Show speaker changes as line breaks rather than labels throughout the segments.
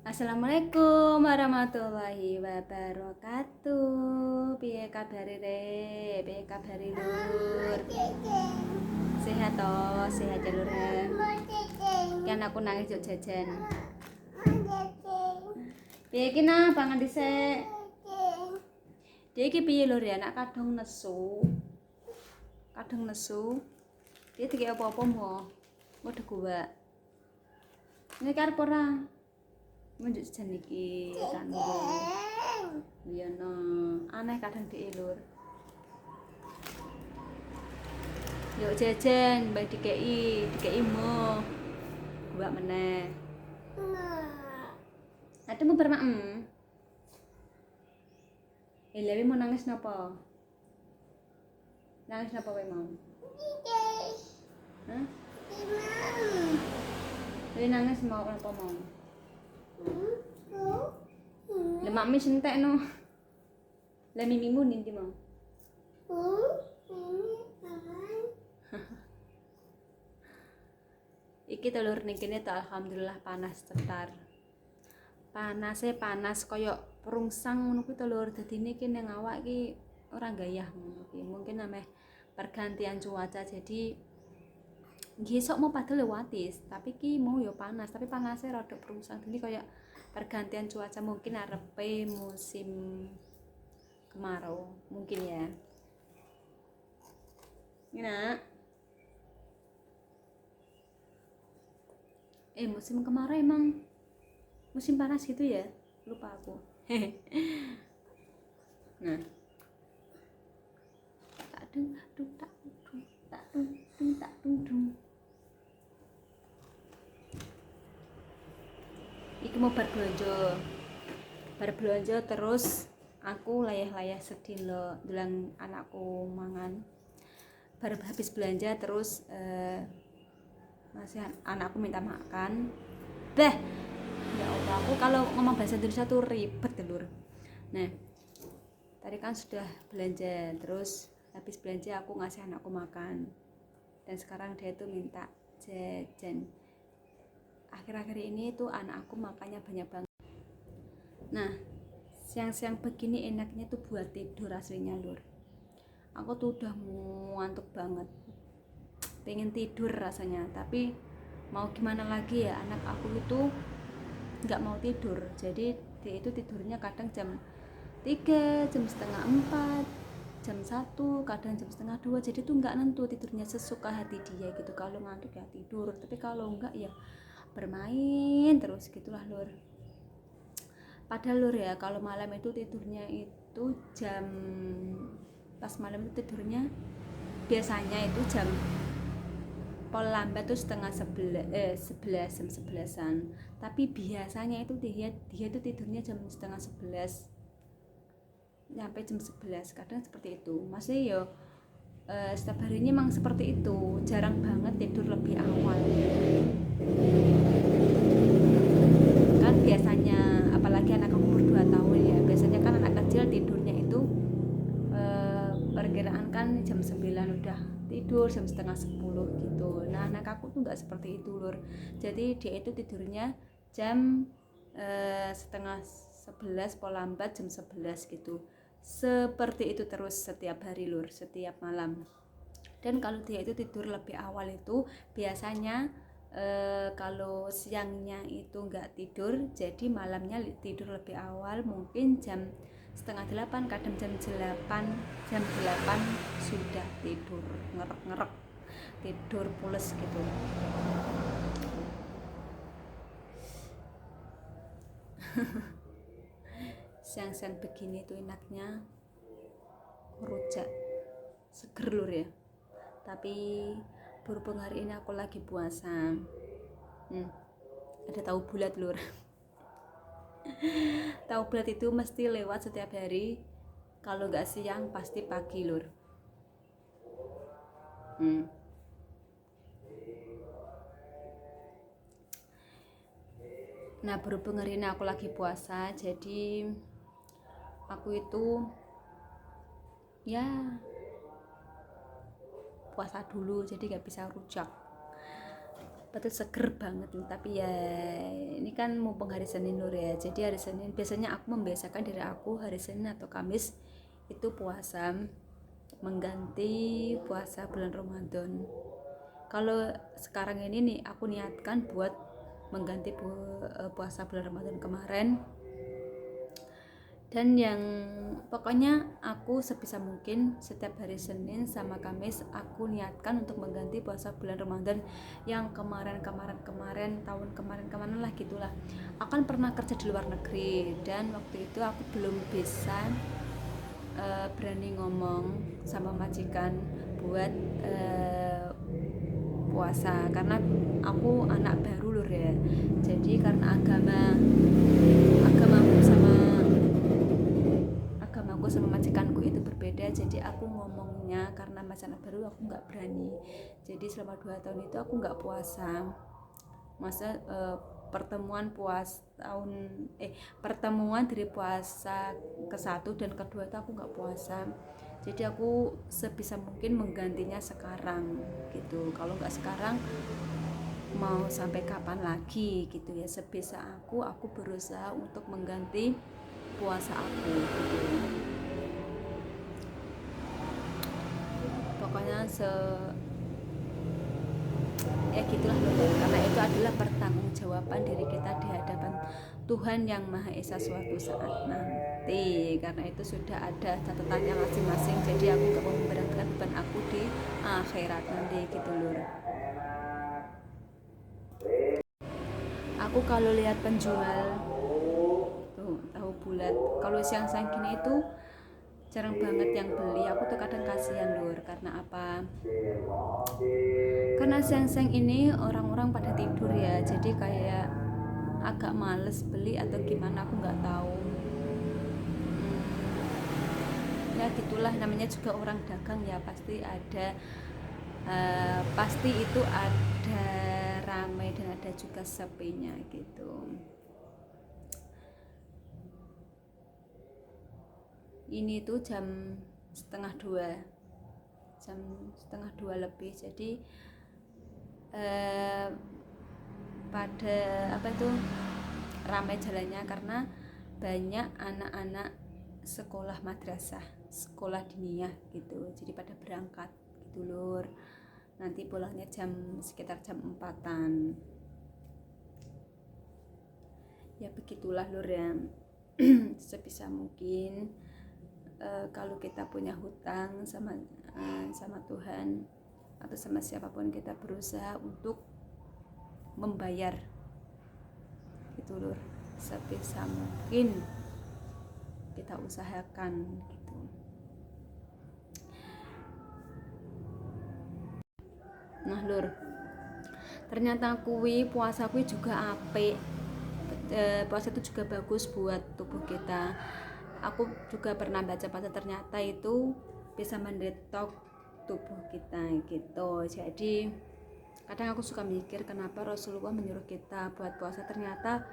Assalamualaikum warahmatullahi wabarakatuh. Piye kabare re? Piye kabare lur? Sehat toh? Sehat ya lur. Kan aku nangis juk jajan. Piye iki nah pangan dhisik. Dia iki piye lur ya? Anak kadung nesu. Kadung nesu. Dia dikek apa-apa mo? Mau degua. Ini karep ora? Menjuk jan iki tak nunggu. Iya no, aneh kadang dhek lur. Yuk jajan, bae dikei mo. Gua meneh. Ate mau bermaem. Lewi mau nangis napa? Nangis napa wae mau? Hah? Lewi nangis mau apa mau? Lemak mi sentek no. Lah mimimu ninti mau. Iki telur ning kene to alhamdulillah panas cetar. Panase panas koyo perungsang ngono kuwi telur. Dadine iki ning awak iki ora gayah ngono kuwi. Mungkin ameh pergantian cuaca jadi nggih sok mau padahal lewatis, tapi ki mau yo panas, tapi panasnya rada perungsang. Jadi koyo pergantian cuaca mungkin arepe musim kemarau mungkin ya. Nak. Musim kemarau emang musim panas gitu ya? Lupa aku. Nah. Tak dung dung tak dung tak dung dung tak dung dung. Iki mau bar belanja terus aku layah-layah sedih lo delang anakku mangan. Baru habis belanja terus masih anakku minta makan. Ya Allah, aku kalau ngomong bahasa Indonesia tuh ribet telur. Nah, tadi kan sudah belanja, terus habis belanja aku ngasih anakku makan. Dan sekarang dia tuh minta jajan. Akhir-akhir ini tuh anak aku makannya banyak banget. Nah, siang-siang begini enaknya tuh buat tidur aslinya lur. Aku tuh udah ngantuk banget, pengen tidur rasanya, tapi mau gimana lagi ya, anak aku itu nggak mau tidur. Jadi dia itu tidurnya kadang jam 3, jam setengah 4, jam 1, kadang jam setengah 2. Jadi tuh nggak nentu tidurnya, sesuka hati dia gitu. Kalau ngantuk ya tidur, tapi kalau enggak ya bermain terus gitulah lur. Padahal lur ya, kalau malam itu tidurnya itu jam pas malam itu tidurnya biasanya itu jam paling lambat tuh setengah 11 jam 11-an. Tapi biasanya itu dia tuh tidurnya jam setengah 11 sampai jam 11, kadang seperti itu. Masih yo setiap harinya memang seperti itu, jarang banget tidur lebih awal. Kan biasanya apalagi anak umur 2 tahun ya, biasanya kan anak kecil tidurnya itu perkiraan kan jam 9 udah tidur, jam setengah 10 gitu. Nah anak aku tuh nggak seperti itu lur. Jadi dia itu tidurnya jam setengah 11 pola lambat jam 11 gitu. Seperti itu terus setiap hari lur, setiap malam. Dan kalau dia itu tidur lebih awal itu biasanya kalau siangnya itu nggak tidur, jadi malamnya tidur lebih awal, mungkin jam setengah 8, kadang jam 8 sudah tidur ngerek tidur pules gitu. Siang-siang begini tuh enaknya rujak seger lur ya. Tapi berhubung hari ini aku lagi puasa, ada tahu bulat lur. Tahu bulat itu mesti lewat setiap hari. Kalau nggak siang pasti pagi lur. Nah berhubung hari ini aku lagi puasa, jadi aku itu ya puasa dulu, jadi nggak bisa rujak. betul seger banget nih. Tapi ya ini kan mumpung hari Senin Lur ya, jadi hari Senin biasanya aku membiasakan diri aku hari Senin atau Kamis itu puasa, mengganti puasa bulan Ramadan. Kalau sekarang ini nih aku niatkan buat mengganti puasa bulan Ramadan kemarin. Dan yang pokoknya aku sebisa mungkin setiap hari Senin sama Kamis aku niatkan untuk mengganti puasa bulan Ramadan yang kemarin tahun kemarin lah gitulah. Aku kan pernah kerja di luar negeri dan waktu itu aku belum bisa berani ngomong sama majikan buat puasa karena aku anak baru Lur ya. Jadi karena agamaku sama majikanku itu berbeda, jadi aku ngomongnya karena masih anak baru aku nggak berani. Jadi selama 2 tahun itu aku nggak puasa. Masa pertemuan dari puasa ke-1 dan ke-2 itu aku nggak puasa. Jadi aku sebisa mungkin menggantinya sekarang gitu. Kalau nggak sekarang mau sampai kapan lagi gitu ya. Sebisa aku berusaha untuk mengganti puasa aku gitu. Pokoknya ya gitulah Lur, karena itu adalah pertanggungjawaban diri kita di hadapan Tuhan yang Maha Esa suatu saat nanti. Karena itu sudah ada catatannya masing-masing, jadi aku gak mau memberatkan beban aku di akhirat nanti gitu Lur. Aku kalau lihat penjual tuh tahu bulat, kalau siang-siang gini itu jarang banget yang beli. Aku tuh kadang kasihan Lur, karena apa? Karena siang-siang ini orang-orang pada tidur ya, jadi kayak agak males beli atau gimana aku nggak tahu. Ya gitulah, namanya juga orang dagang ya, pasti ada pasti itu ada ramai dan ada juga sepinya gitu. Ini tuh jam setengah 2 lebih, jadi pada apa itu ramai jalannya karena banyak anak-anak sekolah madrasah, sekolah diniyah gitu, jadi pada berangkat gitu Lur. Nanti pulangnya sekitar jam 4-an. Ya begitulah Lur ya. Sebisa mungkin kalau kita punya hutang sama Tuhan atau sama siapapun, kita berusaha untuk membayar gitu Lur, sebisa mungkin kita usahakan gitu. Nah Lur, ternyata puasa juga apik. Puasa itu juga bagus buat tubuh kita. Aku juga pernah baca ternyata itu bisa mendetok tubuh kita gitu. Jadi kadang aku suka mikir kenapa Rasulullah menyuruh kita buat puasa, ternyata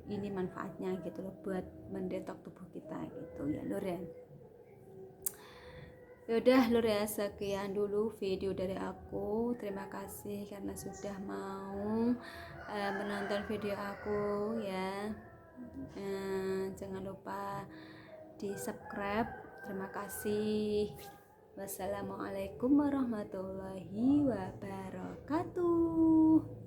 ini manfaatnya gitu loh, buat mendetok tubuh kita gitu ya Lur ya. Yaudah Lur ya, sekian dulu video dari aku. Terima kasih karena sudah mau menonton video aku ya. Jangan lupa di subscribe. Terima kasih. Wassalamualaikum warahmatullahi wabarakatuh.